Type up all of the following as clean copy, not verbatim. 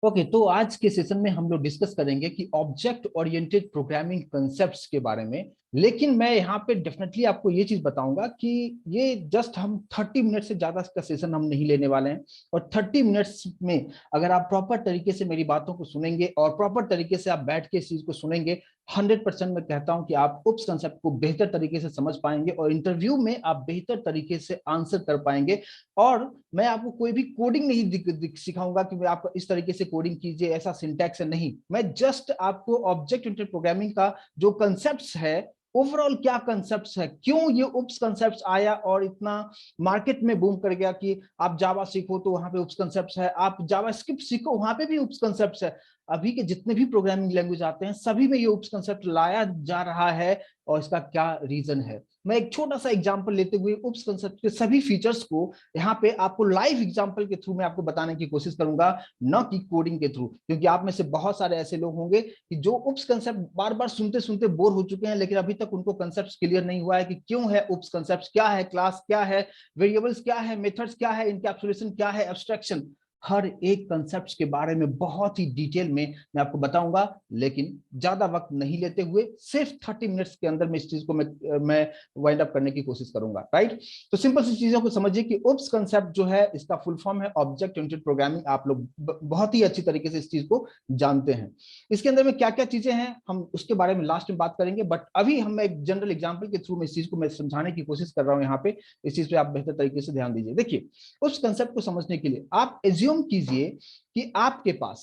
Okay, तो आज के सेशन में हम लोग डिस्कस करेंगे कि ऑब्जेक्ट ओरिएंटेड प्रोग्रामिंग कॉन्सेप्ट्स के बारे में। लेकिन मैं यहाँ पे डेफिनेटली आपको ये चीज बताऊंगा कि ये जस्ट हम 30 मिनट से ज्यादा का सेशन हम नहीं लेने वाले हैं। और 30 मिनट्स में अगर आप प्रॉपर तरीके से मेरी बातों को सुनेंगे और प्रॉपर तरीके से आप बैठ के इस चीज को सुनेंगे, 100% मैं कहता हूं कि आप उस कंसेप्ट को बेहतर तरीके से समझ पाएंगे और इंटरव्यू में आप बेहतर तरीके से आंसर कर पाएंगे। और मैं आपको कोई भी कोडिंग नहीं सिखाऊंगा कि मैं आपको इस तरीके से कोडिंग कीजिए, ऐसा सिंटैक्स है, नहीं। मैं जस्ट आपको ऑब्जेक्ट ओरिएंटेड प्रोग्रामिंग का जो कंसेप्ट्स है, ओवरऑल क्या कंसेप्ट्स है, क्यों ये उप्स कंसेप्ट्स आया और इतना मार्केट में बूम कर गया कि आप जावा सीखो तो वहां पे उप्स कंसेप्ट्स है, आप जावास्क्रिप्ट सीखो वहां पे भी उप्स कंसेप्ट्स है। अभी के जितने भी प्रोग्रामिंग लैंग्वेज आते हैं सभी में ये उप्स कंसेप्ट लाया जा रहा है और इसका क्या रीजन है। मैं एक छोटा सा एग्जांपल लेते हुए उप्स कंसेप्ट के सभी फीचर्स को यहाँ पे आपको लाइव एग्जांपल के थ्रू मैं आपको बताने की कोशिश करूंगा, न कि कोडिंग के थ्रू। क्योंकि आप में से बहुत सारे ऐसे लोग होंगे कि जो उप्स कंसेप्ट बार बार सुनते सुनते बोर हो चुके हैं, लेकिन अभी तक उनको कंसेप्ट क्लियर नहीं हुआ है कि क्यों है उप्स कंसेप्ट, क्या है क्लास, क्या है वेरिएबल्स, क्या है मेथड्स, क्या है इनकैप्सुलेशन, क्या है एब्स्ट्रैक्शन। हर एक कंसेप्ट के बारे में बहुत ही डिटेल में मैं आपको बताऊंगा। लेकिन ज्यादा वक्त नहीं लेते हुए सिर्फ 30 मिनट्स के अंदर में इस चीज को मैं वाइंड अप करने की कोशिश करूंगा, राइट। तो सिंपल सी चीजों को समझिए कि उप्स कंसेप्ट जो है इसका फुल फॉर्म है ऑब्जेक्ट ओरिएंटेड प्रोग्रामिंग। आप लोग बहुत ही अच्छी तरीके से इस चीज को जानते हैं। इसके अंदर में क्या क्या चीजें हैं हम उसके बारे में लास्ट में बात करेंगे, बट अभी हम एक जनरल एग्जांपल के थ्रू में इस चीज को मैं समझाने की कोशिश कर रहा हूं यहाँ पे। इस चीज पे आप बेहतर तरीके से ध्यान दीजिए। देखिए, उस कंसेप्ट को समझने के लिए आप एज्यूम कीजिए कि आपके पास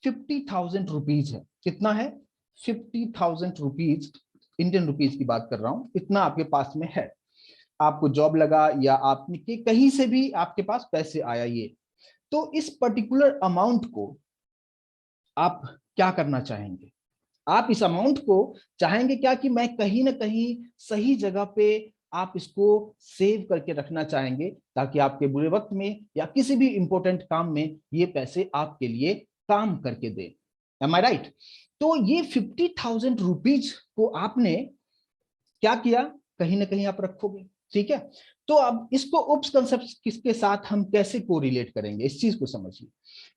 50,000 रुपीज है। कितना है? 50,000 रुपीज, इंडियन रुपीज की बात कर रहा हूं, इतना आपके पास में है। आपको जॉब लगा या आपने कहीं से भी आपके पास पैसे आया, ये तो इस पर्टिकुलर अमाउंट को आप क्या करना चाहेंगे? आप इस अमाउंट को चाहेंगे क्या कि मैं कहीं ना कहीं सही जगह पे आप इसको सेव करके रखना चाहेंगे, ताकि आपके बुरे वक्त में या किसी भी इंपॉर्टेंट काम में ये पैसे आपके लिए काम करके दे। एम आई राइट? तो ये 50,000 रुपीज को आपने क्या किया, कहीं ना कहीं आप रखोगे, ठीक है। तो अब इसको उप्स कंसेप्ट किसके साथ हम कैसे को रिलेट करेंगे, इस चीज को समझिए।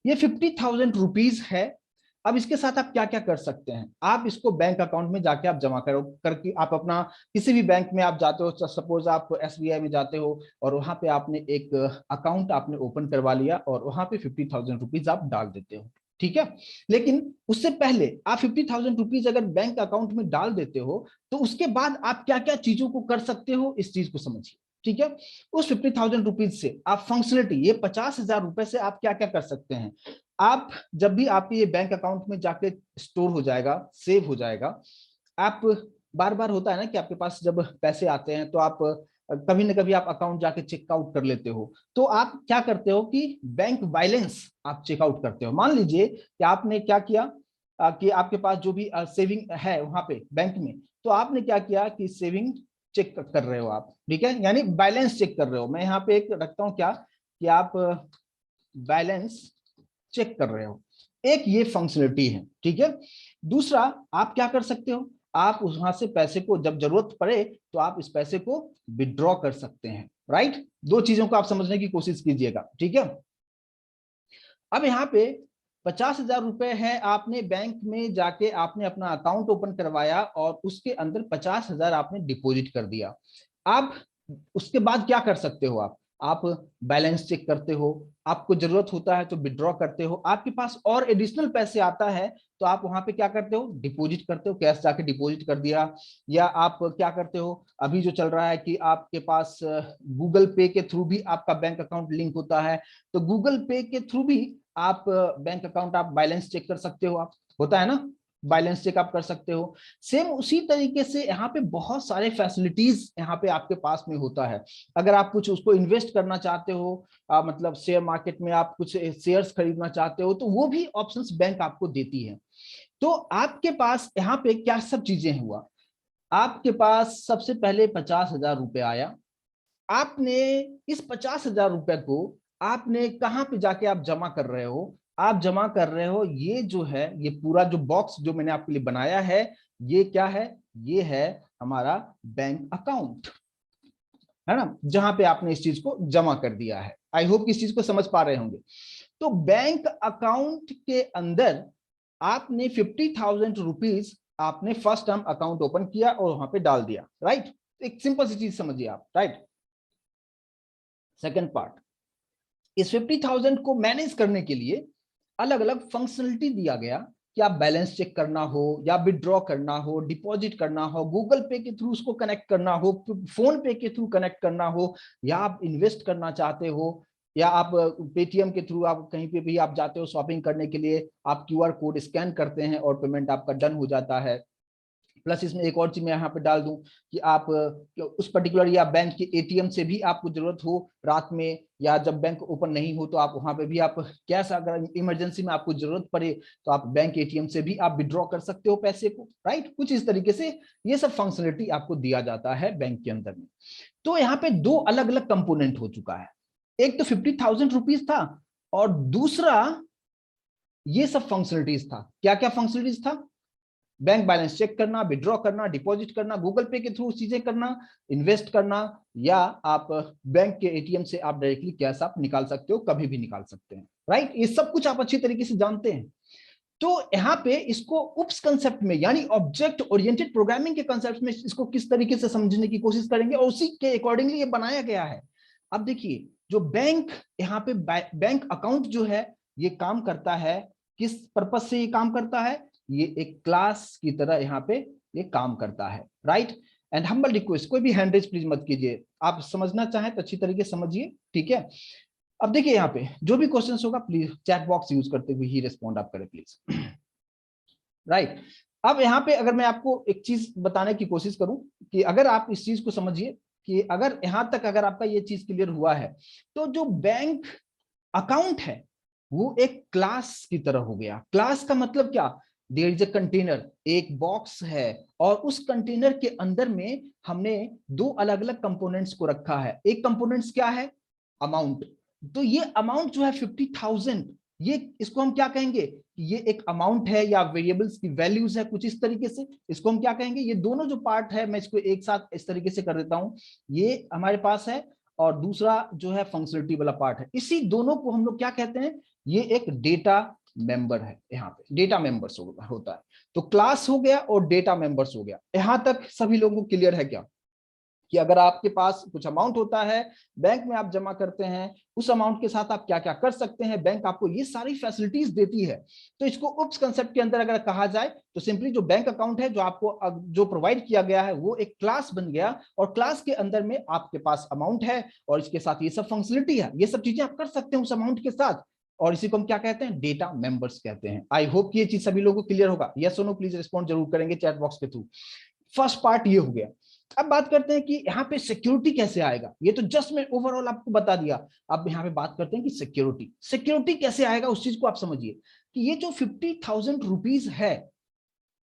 ये 50,000 रुपीज है। अब इसके साथ आप क्या क्या कर सकते हैं? आप इसको बैंक अकाउंट में जाके आप जमा करो करके आप अपना किसी भी बैंक में आप जाते हो, सपोज आप एसबीआई में जाते हो और वहां पे आपने एक अकाउंट आपने ओपन करवा लिया और वहां पे 50,000 रुपीज आप डाल देते हो, ठीक है। लेकिन उससे पहले आप 50,000 रुपीज अगर बैंक अकाउंट में डाल देते हो तो उसके बाद आप क्या क्या चीजों को कर सकते हो, इस चीज को समझिए, ठीक है। उस 50,000 रुपीज से आप फंक्शनलिटी, ये 50,000 रुपए से आप क्या क्या कर सकते हैं? आप जब भी आपके ये बैंक अकाउंट में जाके स्टोर हो जाएगा, सेव हो जाएगा, आप बार बार होता है ना कि आपके पास जब पैसे आते हैं तो आप कभी ना कभी आप अकाउंट जाके चेकआउट कर लेते हो। तो आप क्या करते हो कि बैंक बैलेंस आप चेकआउट करते हो। मान लीजिए कि आपने क्या किया कि आपके पास जो भी सेविंग है वहां पे बैंक में, तो आपने क्या किया कि सेविंग चेक कर रहे हो आप, ठीक है, यानी बैलेंस चेक कर रहे हो। मैं यहाँ पे एक रखता हूँ क्या कि आप बैलेंस चेक कर रहे हो। एक ये फंक्शनलिटी है, ठीक है। दूसरा, आप क्या कर सकते हो, आप वहां से पैसे को जब जरूरत पड़े तो आप इस पैसे को विड्रॉ कर सकते हैं, राइट। दो चीजों को आप समझने की कोशिश कीजिएगा, ठीक है। अब यहाँ पे 50,000 रुपए है, आपने बैंक में जाके आपने अपना अकाउंट ओपन करवाया और उसके अंदर 50,000 आपने डिपॉजिट कर दिया। आप उसके बाद क्या कर सकते हो? आप बैलेंस चेक करते हो, आपको जरूरत होता है तो विड्रॉ करते हो, आपके पास और एडिशनल पैसे आता है तो आप वहां पे क्या करते हो, डिपॉजिट करते हो, कैश जाके डिपॉजिट कर दिया। या आप क्या करते हो, अभी जो चल रहा है कि आपके पास गूगल पे के थ्रू भी आपका बैंक अकाउंट लिंक होता है, तो गूगल पे के थ्रू भी आप बैंक अकाउंट आप बैलेंस चेक कर सकते हो, आप होता है ना, बैलेंस चेक आप कर सकते हो। सेम उसी तरीके से यहाँ पे बहुत सारे फैसिलिटीज यहाँ पे आपके पास में होता है। अगर आप कुछ उसको इन्वेस्ट करना चाहते हो, मतलब शेयर मार्केट में आप कुछ शेयर्स खरीदना चाहते हो, तो वो भी ऑप्शंस बैंक आपको देती है। तो आपके पास यहाँ पे क्या सब चीजें हुआ, आपके पास सबसे पहले 50,000 रुपए आया। आपने इस 50,000 रुपए को आपने कहां पे जाके आप जमा कर रहे हो? आप जमा कर रहे हो, ये जो है, ये पूरा जो बॉक्स जो मैंने आपके लिए बनाया है, ये क्या है? ये है हमारा बैंक अकाउंट, है ना, जहां पे आपने इस चीज को जमा कर दिया है। आई होप कि इस चीज को समझ पा रहे होंगे। तो बैंक अकाउंट के अंदर आपने 50,000 रुपीज आपने फर्स्ट टर्म अकाउंट ओपन किया और वहां पे डाल दिया, राइट। एक सिंपल सी चीज समझिए आप, राइट। सेकंड पार्ट, इस 50,000 को मैनेज करने के लिए अलग अलग फंक्शनलिटी दिया गया कि आप बैलेंस चेक करना हो या विड्रॉ करना हो, डिपॉजिट करना हो, गूगल पे के थ्रू उसको कनेक्ट करना हो, फोन पे के थ्रू कनेक्ट करना हो, या आप इन्वेस्ट करना चाहते हो, या आप पेटीएम के थ्रू आप कहीं पे भी आप जाते हो शॉपिंग करने के लिए, आप क्यूआर कोड स्कैन करते हैं और पेमेंट आपका डन हो जाता है। प्लस इसमें एक और चीज मैं यहाँ पे डाल दूं कि आप उस पर्टिकुलर या बैंक के एटीएम से भी आपको जरूरत हो रात में, या जब बैंक ओपन नहीं हो तो आप वहां पे भी आप कैश, अगर इमरजेंसी में आपको जरूरत पड़े तो आप बैंक एटीएम से भी आप विड्रॉ कर सकते हो पैसे को, राइट। कुछ इस तरीके से ये सब फंक्शनलिटी आपको दिया जाता है बैंक के अंदर में। तो यहाँ पे दो अलग अलग कंपोनेंट हो चुका है, एक तो 50,000 रुपीज था और दूसरा ये सब फंक्शनलिटीज था। क्या क्या फंक्शनलिटीज था? बैंक बैलेंस चेक करना, विड्रॉ करना, डिपॉजिट करना, गूगल पे के थ्रू चीजें करना, इन्वेस्ट करना, या आप बैंक के एटीएम से आप डायरेक्टली कैश आप निकाल सकते हो, कभी भी निकाल सकते हैं, राइट। ये सब कुछ आप अच्छी तरीके से जानते हैं। तो यहाँ पे इसको उप्स कंसेप्ट में, यानी ऑब्जेक्ट ओरिएंटेड प्रोग्रामिंग के कंसेप्ट में इसको किस तरीके से समझने की कोशिश करेंगे और उसी के अकॉर्डिंगली ये बनाया गया है। अब देखिए, जो बैंक यहाँ पे बैंक अकाउंट जो है ये काम करता है, किस पर्पज से ये काम करता है? ये एक क्लास की तरह यहाँ पे ये काम करता है, राइट। एंड हम्बल रिक्वेस्ट, कोई भी हैंड रेज प्लीज मत कीजिए, आप समझना चाहें तो अच्छी तरीके से समझिए, ठीक है। अब देखिए यहाँ पे जो भी क्वेश्चन होगा प्लीज चैट बॉक्स यूज करते हुए ही रिस्पॉन्ड आप करें प्लीज, राइट। अब यहाँ पे अगर मैं आपको एक चीज बताने की कोशिश करूं कि अगर आप इस चीज को समझिए कि अगर यहां तक अगर आपका ये चीज क्लियर हुआ है, तो जो बैंक अकाउंट है वो एक क्लास की तरह हो गया। क्लास का मतलब क्या? देयर इज अ कंटेनर, एक बॉक्स है और उस कंटेनर के अंदर में हमने दो अलग अलग कंपोनेंट्स को रखा है। एक कंपोनेंट्स क्या है? अमाउंट। तो ये अमाउंट जो है 50,000, ये इसको हम क्या कहेंगे? ये एक अमाउंट है या वेरिएबल्स की वैल्यूज है, कुछ इस तरीके से इसको हम क्या कहेंगे? ये दोनों जो पार्ट है मैं इसको एक साथ इस तरीके से कर देता हूं, ये हमारे पास है और दूसरा जो है फंक्शनलिटी वाला पार्ट है। इसी दोनों को हम लोग क्या कहते हैं? ये एक डेटा मेंबर है। यहाँ पे डेटा मेंबर्स होता है। तो क्लास हो गया और डेटा मेंबर्स हो गया। यहां तक सभी लोगों को क्लियर है क्या कि अगर आपके पास कुछ अमाउंट होता है, बैंक में आप जमा करते हैं, उस अमाउंट के साथ आप क्या क्या कर सकते हैं, बैंक आपको ये सारी फैसिलिटीज देती है। तो इसको उप्स कंसेप्ट के अंदर अगर कहा जाए तो सिंपली जो बैंक अकाउंट है जो आपको जो प्रोवाइड किया गया है वो एक क्लास बन गया, और क्लास के अंदर में आपके पास अमाउंट है और इसके साथ ये सब फंक्शनलिटी है, ये सब चीजें आप कर सकते हैं उस अमाउंट के साथ, और इसी को हम क्या कहते हैं? डेटा मेंबर्स कहते हैं। आई होप कि ये चीज सभी लोगों को क्लियर होगा। यस और नो प्लीज रिस्पॉन्ड जरूर करेंगे चैट बॉक्स के थ्रू। फर्स्ट पार्ट ये हो गया। अब बात करते हैं कि यहाँ पे सिक्योरिटी कैसे आएगा। ये तो जस्ट मैं ओवरऑल आपको बता दिया। अब यहाँ पे बात करते हैं कि सिक्योरिटी कैसे आएगा, उस चीज को आप समझिए कि ये जो 50,000 रुपीज है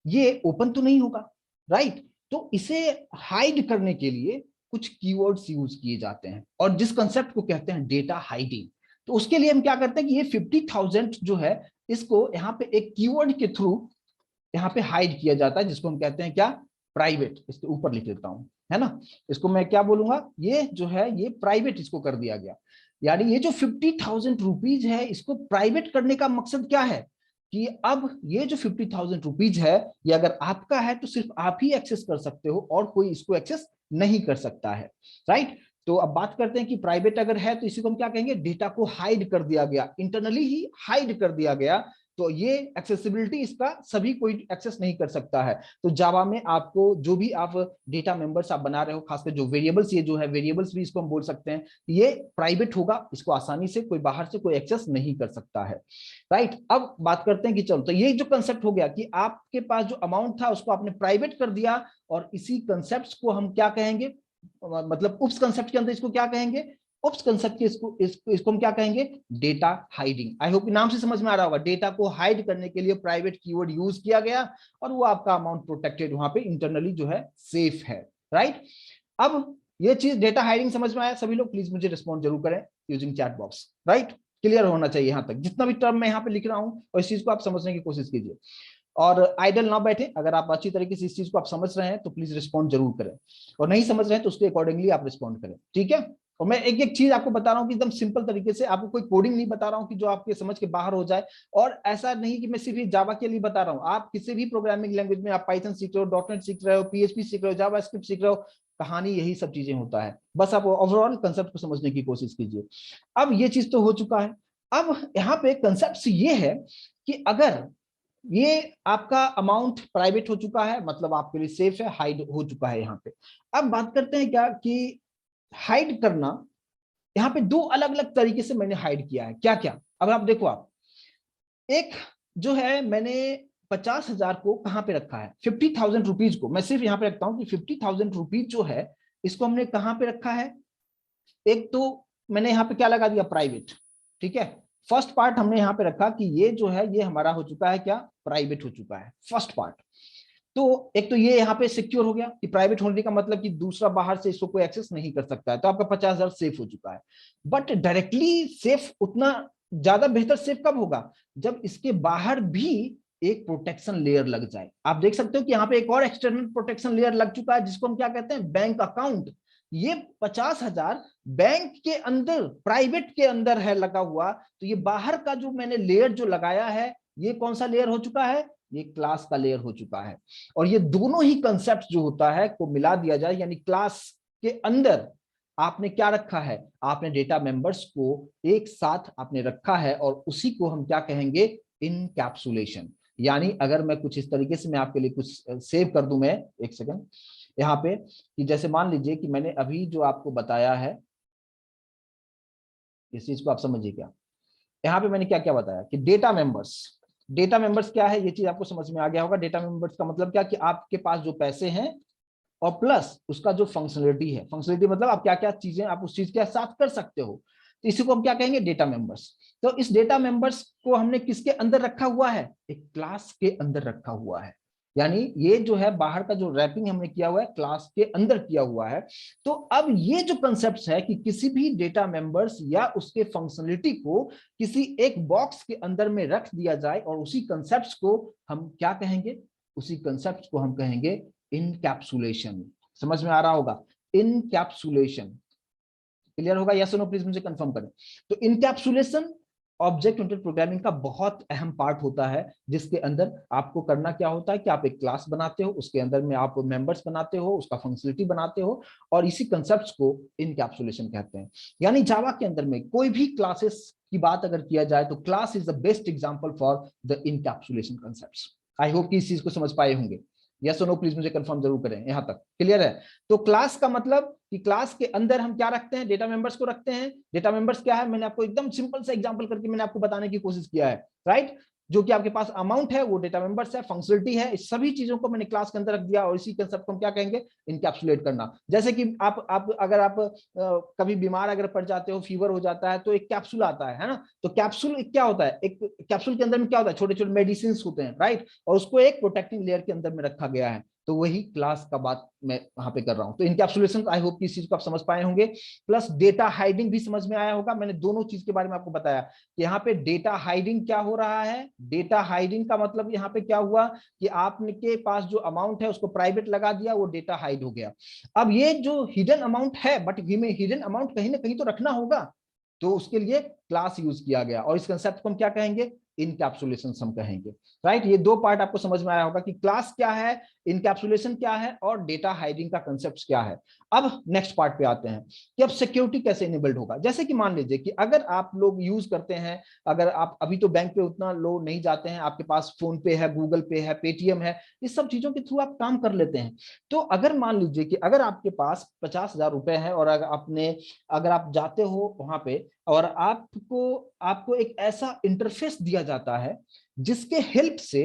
ये ओपन तो नहीं होगा, राइट। तो इसे हाइड करने के लिए कुछ कीवर्ड्स यूज किए जाते हैं और जिस कंसेप्ट को कहते हैं डेटा हाइडिंग। तो उसके लिए हम क्या करते हैं कि ये 50,000 जो है इसको यहाँ पे एक कीवर्ड के थ्रू यहाँ पे हाइड किया जाता है, जिसको हम कहते हैं क्या? प्राइवेट। इसके ऊपर लिख देता हूं, है ना। इसको मैं क्या बोलूंगा? ये जो है ये प्राइवेट इसको कर दिया गया। यानी ये जो 50,000 रुपीज है इसको प्राइवेट करने का मकसद क्या है कि अब ये जो 50,000 रुपीज है ये अगर आपका है तो सिर्फ आप ही एक्सेस कर सकते हो और कोई इसको एक्सेस नहीं कर सकता है, राइट। तो अब बात करते हैं कि प्राइवेट अगर है तो इसी को हम क्या कहेंगे? डेटा को हाइड कर दिया गया, इंटरनली ही हाइड कर दिया गया। तो ये एक्सेसिबिलिटी इसका सभी कोई एक्सेस नहीं कर सकता है। तो जावा में आपको जो भी आप डेटा मेंबर्स आप बना रहे हो, खासकर जो वेरिएबल्स, ये जो है वेरिएबल्स भी इसको हम बोल सकते हैं, ये प्राइवेट होगा, इसको आसानी से कोई बाहर से कोई एक्सेस नहीं कर सकता है, राइट। अब बात करते हैं कि चलो, तो ये जो कंसेप्ट हो गया कि आपके पास जो अमाउंट था उसको आपने प्राइवेट कर दिया, और इसी कंसेप्ट को हम क्या कहेंगे? मतलब उप्स कंसेप्ट के अंदर इसको क्या कहेंगे? उप्स कंसेप्ट के इसको हम क्या कहेंगे? Data hiding. आई होप नाम से समझ में आ रहा होगा। डेटा को हाइड करने के लिए प्राइवेट कीवर्ड यूज किया गया और वो आपका अमाउंट प्रोटेक्टेड वहां पे इंटरनली जो है सेफ है, राइट। अब ये चीज डेटा हाइडिंग समझ में आया सभी लोग? प्लीज मुझे रिस्पॉन्ड जरूर करें using chat box, right. Clear होना चाहिए यहां तक, जितना भी टर्म मैं यहाँ पे लिख रहा हूं और इस चीज को आप समझने की कोशिश कीजिए। और आइडल ना बैठे। अगर आप अच्छी तरीके से इस चीज को आप समझ रहे हैं तो प्लीज रिस्पॉन्ड जरूर करें, और नहीं समझ रहे हैं तो उसके अकॉर्डिंगली आप रिस्पॉन्ड करें, ठीक है। और मैं एक एक चीज आपको बता रहा हूँ कि एकदम सिंपल तरीके से, आपको कोई कोडिंग नहीं बता रहा हूँ कि जो आपके समझ के बाहर हो जाए। और ऐसा नहीं कि मैं सिर्फ जावा के लिए बता रहा हूँ, आप किसी भी प्रोग्रामिंग लैंग्वेज में, आप पाइथन सीख रहे हो, डॉटनेट सीख रहे हो, पीएचपी सीख रहे हो, जावास्क्रिप्ट सीख रहे हो, कहानी यही सब चीजें होता है। बस आप ओवरऑल कंसेप्ट को समझने की कोशिश कीजिए। अब ये चीज तो हो चुका है। अब यहाँ पे कंसेप्ट ये है कि अगर ये आपका अमाउंट प्राइवेट हो चुका है, मतलब आपके लिए सेफ है, हाइड हो चुका है यहाँ पे। अब बात करते हैं क्या कि हाइड करना, यहाँ पे दो अलग अलग तरीके से मैंने हाइड किया है। क्या क्या, अब आप देखो, आप एक जो है मैंने 50,000 को कहां पे रखा है, 50,000 रुपीज को मैं सिर्फ यहाँ पे रखता हूं कि 50,000 रुपीज जो है इसको हमने कहां पे रखा है। एक तो मैंने यहाँ पे क्या लगा दिया, प्राइवेट, ठीक है। फर्स्ट पार्ट हमने यहाँ पे रखा कि ये जो है ये हमारा हो चुका है क्या, प्राइवेट हो चुका है फर्स्ट पार्ट। तो एक तो ये यहाँ पे सिक्योर हो गया कि प्राइवेट होने का मतलब कि दूसरा बाहर से इसको कोई एक्सेस नहीं कर सकता है, तो आपका 50,000 सेफ हो चुका है। बट डायरेक्टली सेफ उतना ज्यादा बेहतर सेफ कब होगा, जब इसके बाहर भी एक प्रोटेक्शन लेयर लग जाए। आप देख सकते हो कि यहाँ पे एक और एक्सटर्नल प्रोटेक्शन लेयर लग चुका है, जिसको हम क्या कहते हैं, बैंक अकाउंट। ये 50,000 बैंक के अंदर, प्राइवेट के अंदर है लगा हुआ, तो ये बाहर का जो मैंने लेयर जो लगाया है, ये कौन सा लेयर हो चुका है, ये क्लास का लेयर हो चुका है। और ये दोनों ही कंसेप्ट जो होता है को मिला दिया जाए, यानी क्लास के अंदर आपने क्या रखा है, आपने डेटा मेंबर्स को एक साथ आपने रखा है, और उसी को हम क्या कहेंगे, इनकैप्सुलेशन। यानी अगर मैं कुछ इस तरीके से मैं आपके लिए कुछ सेव कर दूं, मैं एक सेकंड यहाँ पे, कि जैसे मान लीजिए कि मैंने अभी जो आपको बताया है, इस चीज को आप समझिए क्या। यहाँ पे मैंने क्या क्या बताया कि डेटा मेंबर्स, डेटा मेंबर्स क्या है, ये चीज आपको समझ में आ गया होगा। डेटा मेंबर्स का मतलब क्या कि आपके पास जो पैसे हैं और प्लस उसका जो फंक्शनलिटी है, फंक्शनलिटी मतलब आप क्या क्या चीजें आप उस चीज के साथ कर सकते हो, तो इसी को हम क्या कहेंगे, डेटा मेंबर्स। तो इस डेटा मेंबर्स को हमने किसके अंदर रखा हुआ है, एक क्लास के अंदर रखा हुआ है। यानी ये जो है बाहर का जो रैपिंग हमने किया हुआ है, क्लास के अंदर किया हुआ है। तो अब ये जो कंसेप्ट है कि किसी भी डेटा मेंबर्स या उसके फंक्शनलिटी को किसी एक बॉक्स के अंदर में रख दिया जाए, और उसी कंसेप्ट को हम क्या कहेंगे, उसी कंसेप्ट को हम कहेंगे इनकैप्सुलेशन। समझ में आ रहा होगा, इनकैप्सुलेशन। क्लियर होगा, यस नो प्लीज मुझे कंफर्म करें। तो इनकैप्सुलेशन ऑब्जेक्ट ओरिएंटेड प्रोग्रामिंग का बहुत अहम पार्ट होता है, जिसके अंदर आपको करना क्या होता है कि आप एक क्लास बनाते हो, उसके अंदर में आप मेंबर्स बनाते हो, उसका फंक्शनलिटी बनाते हो, और इसी कंसेप्ट्स को इनकैप्सुलेशन कहते हैं। यानी जावा के अंदर में कोई भी क्लासेस की बात अगर किया जाए तो class is the best example for the encapsulation concepts. I hope कि इस चीज को समझ पाए होंगे। यस और नो प्लीज मुझे कंफर्म जरूर करें, यहां तक क्लियर है। तो क्लास का मतलब कि क्लास के अंदर हम क्या रखते हैं, डेटा मेंबर्स को रखते हैं। डेटा मेंबर्स क्या है, मैंने आपको एकदम सिंपल सा एग्जांपल करके मैंने आपको बताने की कोशिश किया है, राइट। जो कि आपके पास अमाउंट है वो डेटा मेंबर्स है, फंक्शनलिटी है, इस सभी चीजों को मैंने क्लास के अंदर रख दिया, और इसी कंसेप्ट को हम क्या कहेंगे, इनकैप्सुलेट करना। जैसे कि आप अगर आप कभी बीमार अगर पड़ जाते हो, फीवर हो जाता है, तो एक कैप्सूल आता है ना। तो कैप्सूल क्या होता है, एक कैप्सूल के अंदर में क्या होता है, छोटे छोटे मेडिसिन होते हैं, राइट। और उसको एक प्रोटेक्टिंग लेयर के अंदर में रखा गया है। तो वही क्लास का बात मैं वहां पे कर रहा हूं। तो इनकैप्सुलेशन, आई होप कि इस चीज को आप समझ पाए होंगे। प्लस डेटा हाइडिंग भी समझ में आया होगा। मैंने दोनों चीज के बारे में आपको बताया कि यहाँ पे डेटा हाइडिंग क्या हो रहा है। डेटा हाइडिंग का मतलब यहाँ पे क्या हुआ कि आपके पास जो अमाउंट है उसको प्राइवेट लगा दिया, वो डेटा हाइड हो गया। अब ये जो हिडन अमाउंट है, बट हमें हिडन अमाउंट कहीं ना कहीं तो रखना होगा, तो उसके लिए क्लास यूज किया गया, और इस कंसेप्ट को हम क्या कहेंगे, इनकैप्सुलेशन हम कहेंगे, राइट। ये दो पार्ट आपको समझ में आया होगा कि क्लास क्या है, इनकैप्सुलेशन क्या है, और डेटा हाइडिंग का कंसेप्ट क्या है। अब नेक्स्ट पार्ट पे आते हैं कि अब सिक्योरिटी कैसे इनेबल्ड होगा। जैसे कि मान लीजिए कि अगर आप लोग यूज करते हैं, अगर आप अभी तो बैंक पे उतना लो नहीं जाते हैं, आपके पास फोन पे है, गूगल पे है, पेटीएम है, इस सब चीजों के थ्रू आप काम कर लेते हैं। तो अगर मान लीजिए कि अगर आपके पास 50,000 रुपए है, और अगर आप जाते हो वहां पे, और आपको एक ऐसा इंटरफेस दिया जाता है जिसके हेल्प से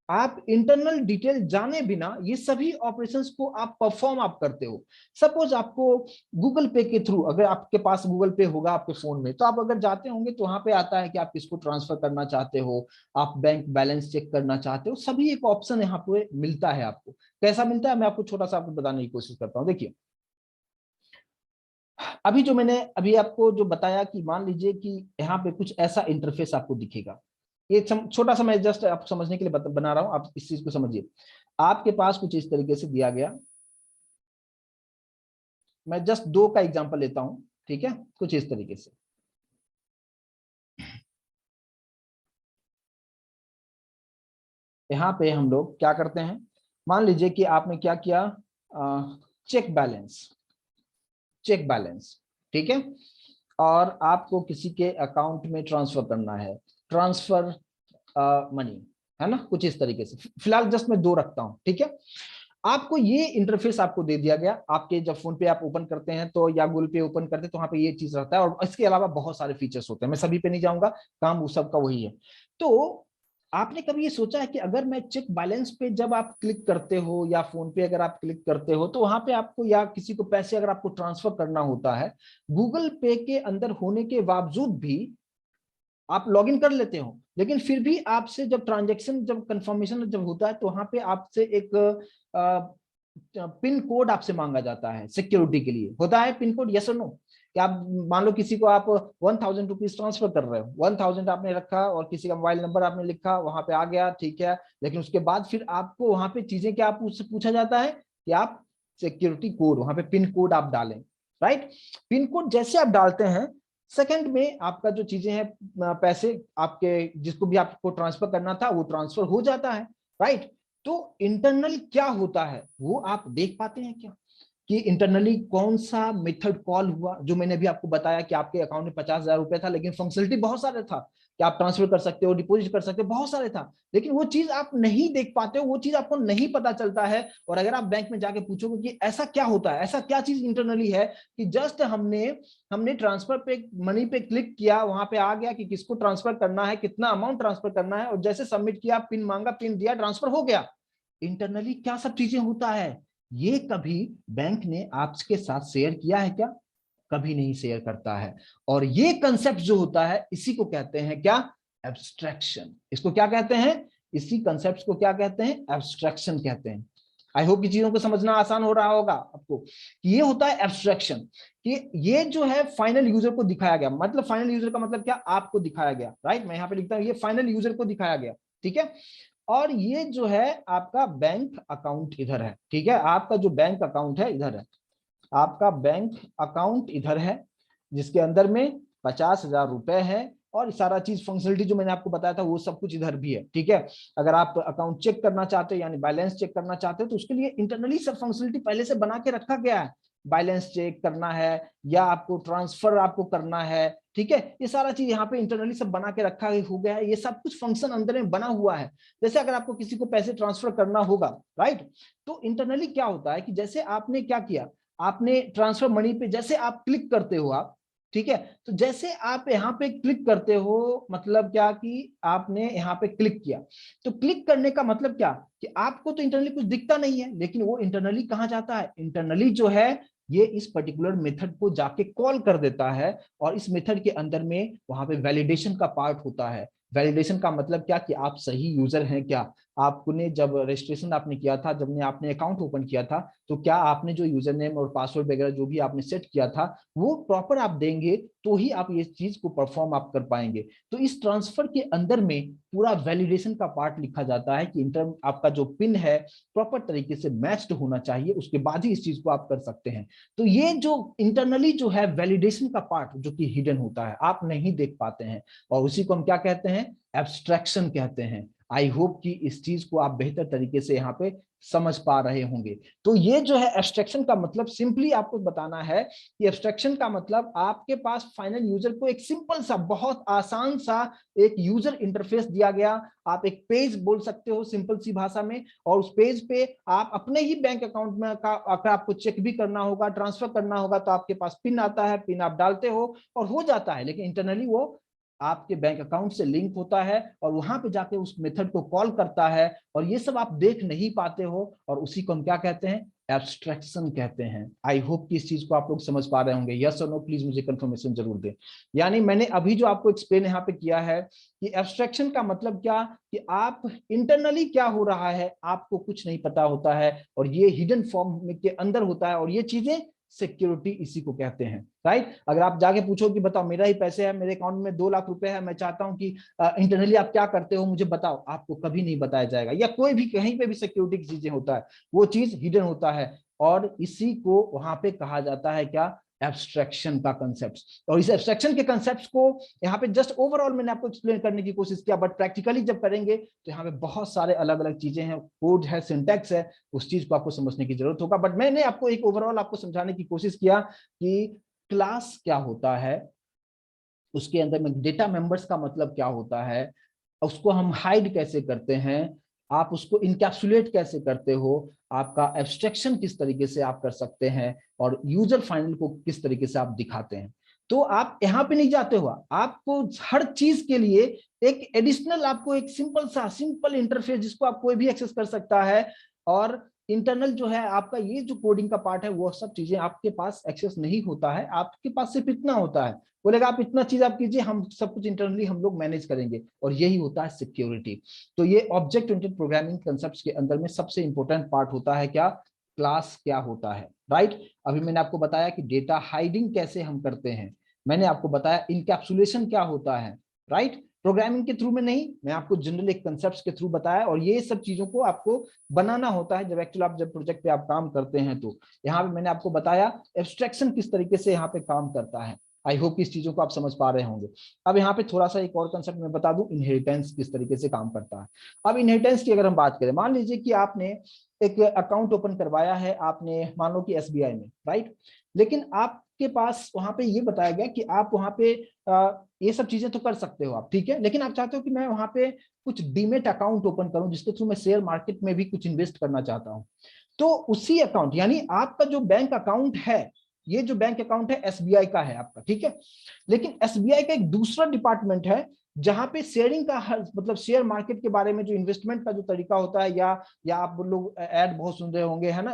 आप इंटरनल डिटेल जाने बिना ये सभी ऑपरेशंस को आप परफॉर्म आप करते हो। सपोज आपको गूगल पे के थ्रू, अगर आपके पास गूगल पे होगा आपके फोन में, तो आप अगर जाते होंगे तो वहां पे आता है कि आप किसको ट्रांसफर करना चाहते हो, आप बैंक बैलेंस चेक करना चाहते हो, सभी एक ऑप्शन यहाँ पे मिलता है आपको। कैसा मिलता है, मैं आपको छोटा सा आपको बताने की कोशिश करता हूँ। देखिए, अभी जो मैंने अभी आपको जो बताया कि मान लीजिए कि यहाँ पे कुछ ऐसा इंटरफेस आपको दिखेगा, ये छोटा सा मैं जस्ट आप समझने के लिए बना रहा हूं, आप इस चीज को समझिए। आपके पास कुछ इस तरीके से दिया गया, मैं जस्ट 2 का एग्जांपल लेता हूं, ठीक है, कुछ इस तरीके से। यहाँ पे हम लोग क्या करते हैं, मान लीजिए कि आपने क्या किया, चेक बैलेंस, चेक बैलेंस, ठीक है, और आपको किसी के अकाउंट में ट्रांसफर करना है, ट्रांसफर मनी, है ना, कुछ इस तरीके से। फिलहाल जस्ट मैं 2 रखता हूं, ठीक है। आपको ये इंटरफेस आपको दे दिया गया, आपके जब फोन पे आप ओपन करते हैं तो, या गूगल पे ओपन करते हैं तो वहां पे ये चीज रहता है, और इसके अलावा बहुत सारे फीचर्स होते हैं, मैं सभी पे नहीं जाऊंगा, काम उस सब का वही है। तो आपने कभी ये सोचा है कि अगर मैं चेक बैलेंस पे जब आप क्लिक करते हो, या फोन पे अगर आप क्लिक करते हो, तो वहां पे आपको या किसी को पैसे अगर आपको ट्रांसफर करना होता है, गूगल पे के अंदर होने के बावजूद भी आप लॉगिन कर लेते हो, लेकिन फिर भी आपसे जब ट्रांजैक्शन, जब कंफर्मेशन जब होता है, तो वहां पे आपसे एक पिन कोड आपसे मांगा जाता है सिक्योरिटी के लिए, होता है पिन कोड, यस और नो? कि आप मान लो किसी को आप 1000 रुपीज ट्रांसफर कर रहे हो, 1000 आपने रखा और किसी का मोबाइल नंबर आपने लिखा, वहां पे आ गया, ठीक है, लेकिन उसके बाद फिर आपको वहां पे चीजें क्या आप उससे पूछा जाता है कि आप सिक्योरिटी कोड, वहां पे पिन कोड आप डालें, राइट। पिन कोड जैसे आप डालते हैं, सेकंड में आपका जो चीजें हैं, पैसे आपके जिसको भी आपको ट्रांसफर करना था वो ट्रांसफर हो जाता है, राइट। तो इंटरनल क्या होता है वो आप देख पाते हैं क्या, कि इंटरनली कौन सा मेथड कॉल हुआ, जो मैंने भी आपको बताया कि आपके अकाउंट में 50,000 रुपए था, लेकिन फंक्शनलिटी बहुत सारे था कि आप ट्रांसफर कर सकते हो, डिपॉजिट कर सकते हो, बहुत सारे था, लेकिन वो चीज आप नहीं देख पाते हो, वो चीज आपको नहीं पता चलता है। और अगर आप बैंक में जाके पूछोगे कि ऐसा क्या होता है, ऐसा क्या चीज इंटरनली है, कि जस्ट हमने हमने ट्रांसफर पे मनी पे क्लिक किया, वहां पे आ गया कि किसको ट्रांसफर करना है, कितना अमाउंट ट्रांसफर करना है, और जैसे सबमिट किया, पिन मांगा, पिन दिया, ट्रांसफर हो गया। इंटरनली क्या सब चीजें होता है, ये कभी बैंक ने आपके साथ शेयर किया है क्या? कभी नहीं शेयर करता है। और ये कंसेप्ट जो होता है, इसी को कहते हैं क्या? एब्स्ट्रैक्शन। इसको क्या कहते हैं? इसी कंसेप्ट को क्या कहते हैं? एब्स्ट्रैक्शन कहते हैं। आई होप की चीजों को समझना आसान हो रहा होगा आपको, कि ये होता है एब्स्ट्रैक्शन, कि ये जो है फाइनल यूजर को दिखाया गया, मतलब फाइनल यूजर का मतलब क्या, आपको दिखाया गया, राइट। मैं यहां पे लिखता हूं ये फाइनल यूजर को दिखाया गया, ठीक है। और ये जो है आपका बैंक अकाउंट इधर है, ठीक है, आपका जो बैंक अकाउंट है इधर है, आपका बैंक अकाउंट इधर है, जिसके अंदर में 50,000 रुपए है, और सारा चीज फंक्शनलिटी जो मैंने आपको बताया था वो सब कुछ इधर भी है, ठीक है। अगर आप अकाउंट चेक करना चाहते हो, यानी बैलेंस चेक करना चाहते हो, तो उसके लिए इंटरनली सब फंक्शनलिटी पहले से बना के रखा गया है। बैलेंस चेक करना है, या आपको ट्रांसफर आपको करना है, ठीक है, ये सारा चीज यहाँ पे इंटरनली सब बना के रखा हो गया है, ये सब कुछ फंक्शन अंदर में बना हुआ है। जैसे अगर आपको किसी को पैसे ट्रांसफर करना होगा, राइट, तो इंटरनली क्या होता है कि जैसे आपने क्या किया, आपने ट्रांसफर मनी पे जैसे आप क्लिक करते हो आप, ठीक है, तो जैसे आप यहाँ पे क्लिक करते हो, मतलब क्या कि आपने यहाँ पे क्लिक किया, तो क्लिक करने का मतलब क्या, कि आपको तो इंटरनली कुछ दिखता नहीं है, लेकिन वो इंटरनली कहाँ जाता है, इंटरनली जो है ये इस पर्टिकुलर मेथड को जाके कॉल कर देता है, और इस मेथड के अंदर में वहां पे वैलिडेशन का पार्ट होता है। वैलिडेशन का मतलब क्या, कि आप सही यूजर हैं क्या, आपने जब रजिस्ट्रेशन आपने किया था, जब ने आपने अकाउंट ओपन किया था, तो क्या आपने जो यूजर नेम और पासवर्ड वगैरह जो भी आपने सेट किया था वो प्रॉपर आप देंगे, तो ही आप ये चीज को परफॉर्म आप कर पाएंगे। तो इस ट्रांसफर के अंदर में पूरा वैलिडेशन का पार्ट लिखा जाता है, कि इंटर आपका जो पिन है प्रॉपर तरीके से मैच्ड होना चाहिए, उसके बाद ही इस चीज को आप कर सकते हैं। तो ये जो इंटरनली जो है वैलिडेशन का पार्ट, जो कि हिडन होता है, आप नहीं देख पाते हैं, और उसी को हम क्या कहते हैं? एब्स्ट्रैक्शन कहते हैं। आई होप कि इस चीज को आप बेहतर तरीके से यहाँ पे समझ पा रहे होंगे। तो ये जो है एब्स्ट्रैक्शन का मतलब, सिंपली आपको बताना है कि एब्स्ट्रैक्शन का मतलब, आपके पास फाइनल यूजर को एक सिंपल सा, बहुत आसान सा एक यूजर इंटरफेस दिया गया, आप एक पेज बोल सकते हो सिंपल सी भाषा में, और उस पेज पे आप अपने ही बैंक अकाउंट में अगर आपको चेक भी करना होगा, ट्रांसफर करना होगा, तो आपके पास पिन आता है, पिन आप डालते हो और हो जाता है, लेकिन इंटरनली वो आपके बैंक अकाउंट से लिंक होता है, और वहां पे जाके उस मेथड को कॉल करता है, और ये सब आप देख नहीं पाते हो, और उसी को हम क्या कहते हैं? एब्स्ट्रैक्शन कहते हैं। आई होप कि इस चीज को आप लोग समझ पा रहे होंगे। यस और नो प्लीज मुझे कंफर्मेशन जरूर दें। यानी मैंने अभी जो आपको एक्सप्लेन यहाँ पे किया है कि एब्स्ट्रैक्शन का मतलब क्या, कि आप इंटरनली क्या हो रहा है आपको कुछ नहीं पता होता है, और ये हिडन फॉर्म के अंदर होता है, और ये चीजें सिक्योरिटी इसी को कहते हैं, राइट। अगर आप जाके पूछो कि बताओ मेरा ही पैसे है, मेरे अकाउंट में 2 लाख रुपए है, मैं चाहता हूं कि इंटरनली आप क्या करते हो मुझे बताओ, आपको कभी नहीं बताया जाएगा। या कोई भी कहीं पे भी सिक्योरिटी की चीजें होता है, वो चीज हिडन होता है, और इसी को वहां पे कहा जाता है क्या, एब्स्ट्रैक्शन का कंसेप्ट। और इस एब्स्ट्रैक्शन के कंसेप्ट्स को यहाँ पे जस्ट ओवरऑल मैंने आपको एक्सप्लेन करने की कोशिश किया, बट प्रैक्टिकली जब करेंगे तो यहाँ पे बहुत सारे अलग अलग चीजें हैं, कोड है, सिंटैक्स है, उस चीज को आपको समझने की जरूरत होगा। बट मैंने आपको एक ओवरऑल आपको समझाने की कोशिश किया कि क्लास क्या होता है, उसके अंदर में डेटा मेंबर्स का मतलब क्या होता है, उसको हम हाइड कैसे करते हैं, आप उसको इनकैप्सुलेट कैसे करते हो, आपका एब्स्ट्रैक्शन किस तरीके से आप कर सकते हैं, और यूजर फाइनल को किस तरीके से आप दिखाते हैं। तो आप यहाँ पे नहीं जाते हो, आपको हर चीज के लिए एक एडिशनल, आपको एक सिंपल इंटरफेस जिसको आप कोई भी एक्सेस कर सकता है, और इंटरनल जो है आपका ये जो कोडिंग का पार्ट है वो सब चीजें आपके पास एक्सेस नहीं होता है, आपके पास सिर्फ इतना होता है, बोलेगा आप इतना चीज आप कीजिए, हम सब कुछ इंटरनली हम लोग मैनेज करेंगे, और यही होता है सिक्योरिटी। तो ये ऑब्जेक्ट ओरिएंटेड प्रोग्रामिंग कांसेप्ट्स के अंदर में सबसे इंपॉर्टेंट पार्ट होता है क्या, क्लास क्या होता है, राइट। अभी मैंने आपको बताया कि डेटा हाइडिंग कैसे हम करते हैं, मैंने आपको बताया इनकैप्सुलेशन क्या होता है, राइट। प्रोग्रामिंग के थ्रू में नहीं, मैं आपको जनरल एक कंसेप्ट्स के थ्रू बताया, और ये सब चीजों को आपको बनाना होता है जब एक्चुअली आप जब प्रोजेक्ट पे आप काम करते हैं। तो यहाँ पे मैंने आपको बताया एब्स्ट्रैक्शन किस तरीके से यहाँ पे काम करता है, आई होप इस चीजों को आप समझ पा रहे होंगे। अब यहाँ पे थोड़ा सा एक और कंसेप्ट मैं बता दूं, इनहेरिटेंस किस तरीके से काम करता है। अब इनहेरिटेंस की अगर हम बात करें, मान लीजिए कि आपने एक अकाउंट ओपन करवाया है, आपने मान लो कि एसबीआई में, राइट, लेकिन आपके पास वहां पे ये बताया गया कि आप वहां पे ये सब चीजें तो कर सकते हो आप, ठीक है, लेकिन आप चाहते हो कि मैं वहां पे कुछ डीमेट अकाउंट ओपन करूं जिसके थ्रू मैं शेयर मार्केट में भी कुछ इन्वेस्ट करना चाहता हूं। तो उसी अकाउंट, यानी आपका जो बैंक अकाउंट है, ये जो बैंक अकाउंट है एसबीआई का है आपका, ठीक है, लेकिन एसबीआई का एक दूसरा डिपार्टमेंट है जहां पे शेयरिंग का मतलब शेयर मार्केट के बारे में जो इन्वेस्टमेंट का जो तरीका होता है, या आप लोग ऐड बहुत सुन रहे होंगे, है ना,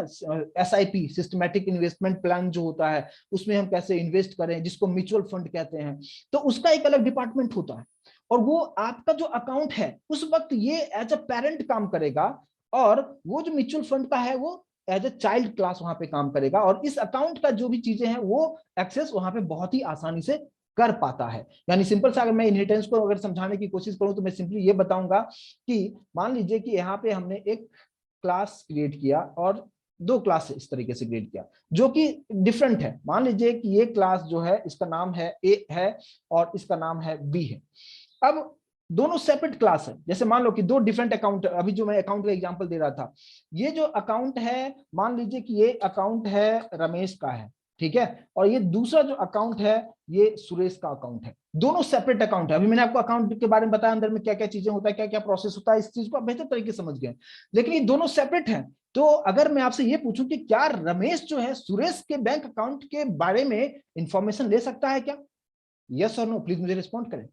एसआईपी, सिस्टमैटिक इन्वेस्टमेंट प्लान जो होता है, उसमें हम कैसे इन्वेस्ट करें, जिसको म्यूचुअल फंड कहते हैं, तो उसका एक अलग डिपार्टमेंट होता है। और वो आपका जो अकाउंट है उस वक्त ये एज अ पेरेंट काम करेगा, और वो जो म्यूचुअल फंड का है वो एज ए चाइल्ड क्लास वहां पे काम करेगा, और इस अकाउंट का जो भी चीजें हैं वो एक्सेस वहां पे बहुत ही आसानी से कर पाता है। यानी सिंपल सा अगर मैं इनहेरिटेंस को अगर समझाने की कोशिश करूं तो मैं सिंपली ये बताऊंगा कि मान लीजिए कि यहाँ पे हमने एक क्लास क्रिएट किया और 2 क्लास इस तरीके से क्रिएट किया जो कि डिफरेंट है। मान लीजिए कि ये क्लास जो है इसका नाम है ए है और इसका नाम है बी है। अब दोनों सेपरेट क्लास है, जैसे मान लो कि 2 डिफरेंट अकाउंट, अभी जो मैं अकाउंट का एग्जांपल दे रहा था, ये जो अकाउंट है मान लीजिए कि ये अकाउंट है रमेश का है, ठीक है, और ये दूसरा जो अकाउंट है ये सुरेश का अकाउंट है। दोनों सेपरेट अकाउंट है। अभी मैंने आपको अकाउंट के बारे में बताया, अंदर में क्या क्या चीजें होता है, क्या क्या प्रोसेस होता है, इस चीज को आप बेहतर तरीके से समझ गए, लेकिन ये दोनों सेपरेट हैं। तो अगर मैं आपसे ये पूछूं कि क्या रमेश जो है सुरेश के बैंक अकाउंट के बारे में इंफॉर्मेशन ले सकता है क्या, यस और नो, प्लीज मुझे रिस्पॉन्ड करें।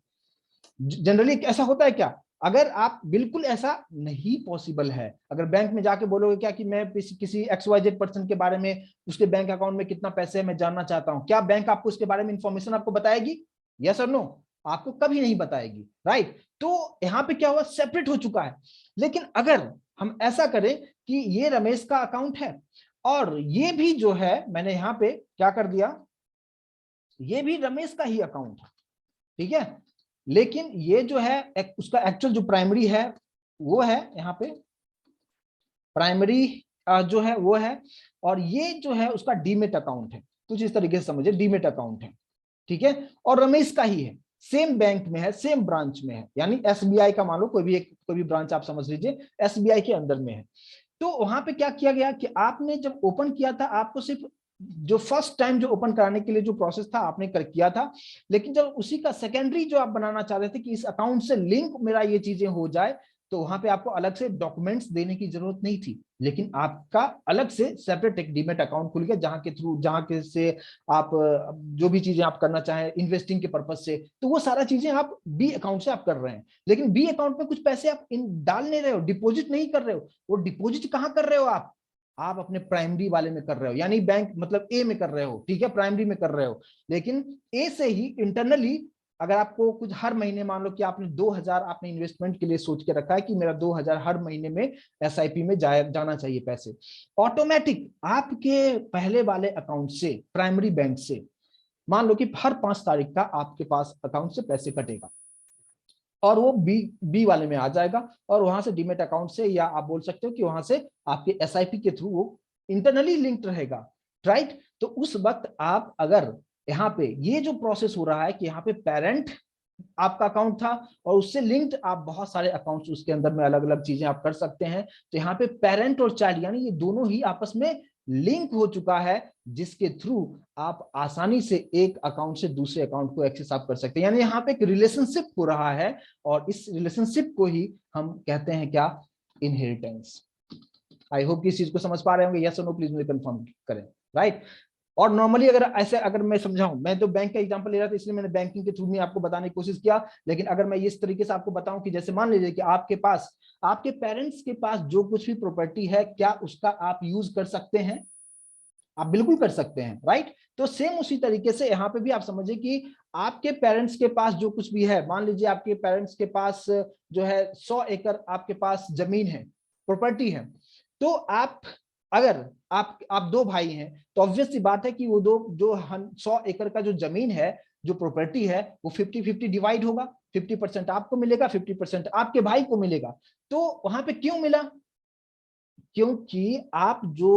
जनरली ऐसा होता है क्या, अगर आप बिल्कुल ऐसा नहीं पॉसिबल है, अगर बैंक में जाके बोलोगे क्या कि मैं किसी XYZ पर्सन के बारे में, उसके बैंक अकाउंट में कितना पैसे है मैं जानना चाहता हूं, क्या बैंक आपको उसके बारे में इंफॉर्मेशन आपको बताएगी, यस और नो, आपको कभी नहीं बताएगी, राइट। तो यहां पे क्या हुआ, सेपरेट हो चुका है। लेकिन अगर हम ऐसा करें कि ये रमेश का अकाउंट है और ये भी जो है मैंने यहां पे क्या कर दिया, ये भी रमेश का ही अकाउंट है, ठीक है, लेकिन ये जो है उसका एक्चुअल जो प्राइमरी है वो है यहाँ पे प्राइमरी जो है वो है, और ये जो है उसका डीमेट अकाउंट है, कुछ इस तरीके से समझिए, डीमेट अकाउंट है, ठीक है, और रमेश का ही है, सेम बैंक में है, सेम ब्रांच में है, यानी एसबीआई का मान लो कोई भी ब्रांच आप समझ लीजिए, एसबीआई के अंदर में है। तो वहां पे क्या किया गया कि आपने जब ओपन किया था, आपको सिर्फ जो फर्स्ट टाइम जो ओपन कराने के लिए जो प्रोसेस था आपने कर किया था, लेकिन जब उसी का सेकेंडरी जो आप बनाना चाह रहे थे कि इस अकाउंट से लिंक मेरा ये चीजें हो जाए, तो वहां पे आपको अलग से डॉक्यूमेंट्स देने की जरूरत नहीं थी, लेकिन आपका अलग से सेपरेट एक डीमेट अकाउंट खुल गया जहां के थ्रू, जहां के से आप जो भी चीजें आप करना चाहें इन्वेस्टिंग के पर्पज से, तो वो सारा चीजें आप बी अकाउंट से आप कर रहे हैं। लेकिन बी अकाउंट में कुछ पैसे आप इन डाल नहीं रहे हो, डिपॉजिट नहीं कर रहे हो, वो डिपॉजिट कहां कर रहे हो आप अपने प्राइमरी वाले में कर रहे हो, यानी बैंक मतलब ए में कर रहे हो, ठीक है, प्राइमरी में कर रहे हो, लेकिन ए से ही इंटरनली अगर आपको कुछ हर महीने, मान लो कि आपने 2000 आपने इन्वेस्टमेंट के लिए सोच के रखा है कि मेरा 2000 हर महीने में एसआईपी में जाना चाहिए पैसे, ऑटोमेटिक आपके पहले वाले अकाउंट से, प्राइमरी बैंक से, मान लो कि हर 5 तारीख का आपके पास अकाउंट से पैसे कटेगा और वो बी वाले में आ जाएगा और वहां से डीमेट अकाउंट से, या आप बोल सकते हो कि वहां से आपके एसआईपी के थ्रू वो इंटरनली लिंक्ड रहेगा, राइट। तो उस वक्त आप अगर यहाँ पे ये जो प्रोसेस हो रहा है कि यहाँ पे पेरेंट आपका अकाउंट था और उससे लिंक्ड आप बहुत सारे अकाउंट्स उसके अंदर में अलग अलग चीजें आप कर सकते हैं, तो यहाँ पे पेरेंट और चाइल्ड यानी ये दोनों ही आपस में लिंक हो चुका है, जिसके थ्रू आप आसानी से एक अकाउंट से दूसरे अकाउंट को एक्सेस आप कर सकते हैं। यानी यहाँ पे एक रिलेशनशिप हो रहा है और इस रिलेशनशिप को ही हम कहते हैं क्या, इनहेरिटेंस। आई होप कि इस चीज को समझ पा रहे होंगे, यस और नो प्लीज मुझे कंफर्म करें, राइट। और नॉर्मली अगर मैं समझाऊं, मैं तो बैंक का एग्जांपल ले रहा था इसलिए मैंने बैंकिंग के थ्रू में आपको बताने की कोशिश किया, लेकिन अगर मैं इस तरीके से आपको बताऊं कि जैसे मान लीजिए कि आपके पास, आपके पेरेंट्स के पास जो कुछ भी प्रॉपर्टी है, क्या उसका आप यूज कर सकते हैं? आप बिल्कुल कर सकते हैं, राइट। तो सेम उसी तरीके से यहाँ पे भी आप समझिए कि आपके पेरेंट्स के पास जो कुछ भी है, मान लीजिए आपके पेरेंट्स के पास जो है 100 एकड़ आपके पास जमीन है, प्रॉपर्टी है, तो आप अगर आप 2 भाई हैं, तो ऑब्वियस सी बात है कि वो दो जो 100 एकड़ का जो जमीन है, जो प्रॉपर्टी है, वो 50-50 डिवाइड होगा, 50% आपको मिलेगा, 50% आपके भाई को मिलेगा। तो वहां पे क्यों मिला? क्योंकि आप जो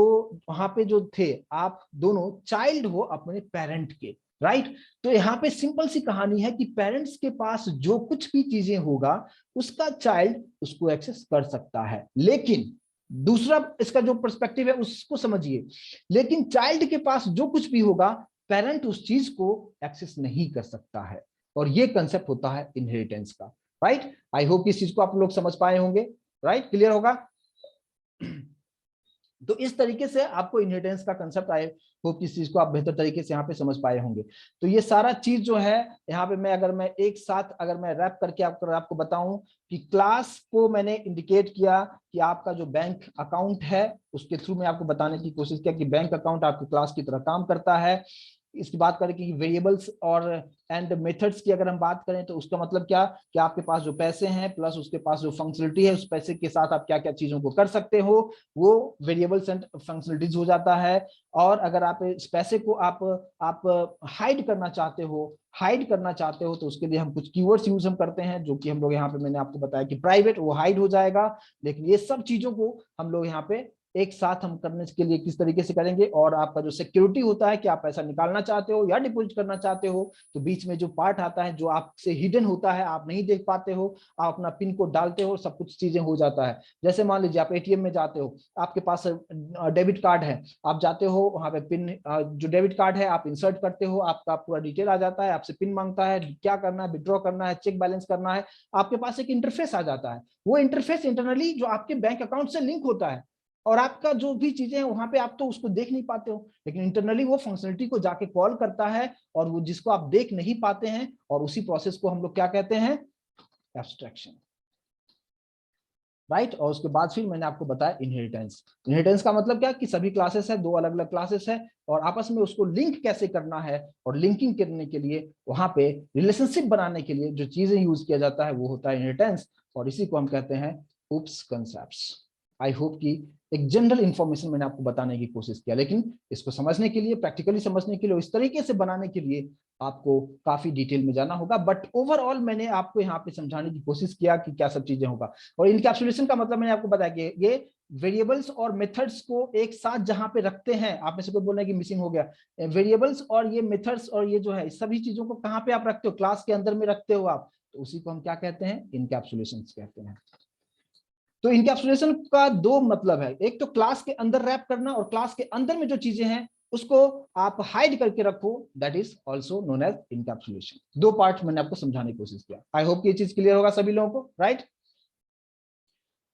वहां पे जो थे, आप दोनों चाइल्ड हो अपने पेरेंट के, राइट। तो यहाँ पे सिंपल सी कहानी है कि पेरेंट्स के पास जो कुछ भी चीजें होगा, उसका चाइल्ड उसको एक्सेस कर सकता है। लेकिन दूसरा इसका जो पर्सपेक्टिव है उसको समझिए, लेकिन चाइल्ड के पास जो कुछ भी होगा, पेरेंट उस चीज को एक्सेस नहीं कर सकता है, और ये कंसेप्ट होता है इनहेरिटेंस का, राइट। आई होप इस चीज को आप लोग समझ पाए होंगे, राइट, क्लियर होगा। तो इस तरीके से आपको इनहेरिटेंस का कंसेप्ट आए, होप इस चीज को आप बेहतर तरीके से यहाँ पे समझ पाए होंगे। तो ये सारा चीज जो है यहाँ पे अगर मैं एक साथ अगर मैं रैप करके आपको बताऊं कि क्लास को मैंने इंडिकेट किया कि आपका जो बैंक अकाउंट है, उसके थ्रू मैं आपको बताने की कोशिश किया कि बैंक अकाउंट आपकी क्लास की तरह काम करता है। इसकी बात करें कि वेरिएबल्स और एंड मेथड्स की अगर हम बात करें, तो उसका मतलब क्या कि आपके पास जो पैसे हैं प्लस उसके पास जो फंक्शनलिटी है, उस पैसे के साथ आप क्या क्या चीजों को कर सकते हो, वो वेरिएबल्स एंड फंक्शनलिटीज हो जाता है। और अगर आप इस पैसे को आप हाइड करना चाहते हो तो उसके लिए हम कुछ कीवर्ड्स यूज हम करते हैं, जो कि हम लोग यहाँ पे मैंने आपको बताया कि प्राइवेट, वो हाइड हो जाएगा। लेकिन ये सब चीजों को हम लोग यहाँ पे एक साथ हम करने के लिए किस तरीके से करेंगे, और आपका जो सिक्योरिटी होता है कि आप पैसा निकालना चाहते हो या डिपॉजिट करना चाहते हो, तो बीच में जो पार्ट आता है जो आपसे हिडन होता है, आप नहीं देख पाते हो, आप अपना पिन कोड डालते हो, सब कुछ चीजें हो जाता है। जैसे मान लीजिए आप एटीएम में जाते हो, आपके पास डेबिट कार्ड है, आप जाते हो वहां पे पिन, जो डेबिट कार्ड है आप इंसर्ट करते हो, आपका पूरा डिटेल आ जाता है, आपसे पिन मांगता है, क्या करना है, विड्रॉ करना है, चेक बैलेंस करना है, आपके पास एक इंटरफेस आ जाता है। वो इंटरफेस इंटरनली जो आपके बैंक अकाउंट से लिंक होता है, और आपका जो भी चीजें हैं वहां पे आप तो उसको देख नहीं पाते हो, लेकिन इंटरनली वो फंक्शनलिटी को जाके कॉल करता है, और वो जिसको आप देख नहीं पाते हैं, और उसी प्रोसेस को हम लोग क्या कहते हैं, एब्स्ट्रैक्शन, राइट। और उसके बाद फिर मैंने आपको बताया इनहेरिटेंस। इनहेरिटेंस का मतलब क्या कि सभी क्लासेस है, 2 अलग अलग क्लासेस है, और आपस में उसको लिंक कैसे करना है, और लिंकिंग करने के लिए वहां पे रिलेशनशिप बनाने के लिए जो चीजें यूज किया जाता है वो होता है इनहेरिटेंस, और इसी को हम कहते हैं उप्स कंसेप्ट्स। आई होप कि एक जनरल इंफॉर्मेशन मैंने आपको बताने की कोशिश किया, लेकिन इसको समझने के लिए, प्रैक्टिकली समझने के लिए, इस तरीके से बनाने के लिए आपको काफी डिटेल में जाना होगा। बट ओवरऑल मैंने आपको यहाँ पे समझाने की कोशिश किया कि क्या सब चीजें होगा। और इनकैप्सुलेशन का मतलब मैंने आपको बताया कि ये वेरिएबल्स और मेथड्स को एक साथ जहां पे रखते हैं, आप में से कोई बोल रहे हैं कि मिसिंग हो गया, वेरिएबल्स और ये मेथड्स और ये जो है सभी चीजों को कहाँ पे आप रखते हो, क्लास के अंदर में रखते हो आप, तो उसी को हम क्या कहते हैं, इनकैप्सुलेशन कहते हैं। तो इनकैप्सुलेशन का 2 मतलब है, एक तो क्लास के अंदर रैप करना, और क्लास के अंदर में जो चीजें हैं उसको आप हाइड करके रखो, that is also known as encapsulation. 2 part मैंने आपको समझाने की कोशिश किया। आई होप ये चीज क्लियर होगा सभी लोगों को, राइट।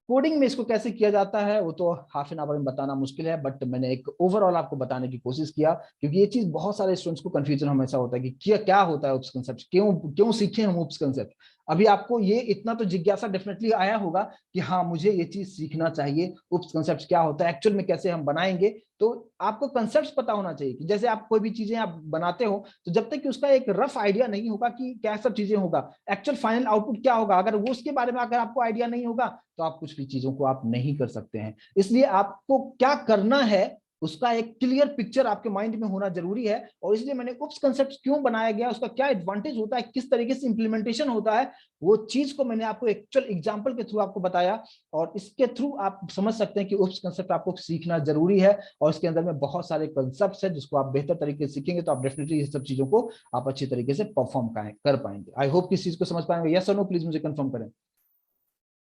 कोडिंग में इसको कैसे किया जाता है वो तो हाफ एन आवर में बताना मुश्किल है, बट मैंने एक ओवरऑल आपको बताने की कोशिश किया, क्योंकि ये चीज बहुत सारे स्टूडेंट्स को कंफ्यूजन हमेशा होता है कि क्या होता है उप्स कंसेप्ट, क्यों क्यों सीखे हम उप्स कंसेप्ट। अभी आपको ये इतना तो जिज्ञासा डेफिनेटली आया होगा कि हाँ मुझे ये चीज सीखना चाहिए, उप्स कंसेप्ट क्या होता है, एक्चुअल में कैसे हम बनाएंगे। तो आपको कंसेप्ट पता होना चाहिए कि जैसे आप कोई भी चीजें आप बनाते हो, तो जब तक कि उसका एक रफ आइडिया नहीं होगा कि क्या सब चीजें होगा, एक्चुअल फाइनल आउटपुट क्या होगा, अगर वो उसके बारे में अगर आपको आइडिया नहीं होगा तो आप कुछ भी चीजों को आप नहीं कर सकते हैं। इसलिए आपको क्या करना है उसका एक क्लियर पिक्चर आपके माइंड में होना जरूरी है। और इसलिए मैंने उप्स कंसेप्ट क्यों बनाया गया, उसका क्या एडवांटेज होता है, किस तरीके से इंप्लीमेंटेशन होता है, वो चीज को मैंने आपको एक्चुअल एग्जांपल के थ्रू आपको बताया। और इसके थ्रू आप समझ सकते हैं कि उप्स कंसेप्ट आपको सीखना जरूरी है, और इसके अंदर में बहुत सारे कंसेप्ट है जिसको आप बेहतर तरीके से सीखेंगे तो आप डेफिनेटली ये सब चीजों को आप अच्छी तरीके से परफॉर्म कर पाएंगे। आई होप कि इस चीज को समझ पाएंगे। यस और नो प्लीज मुझे कंफर्म करें।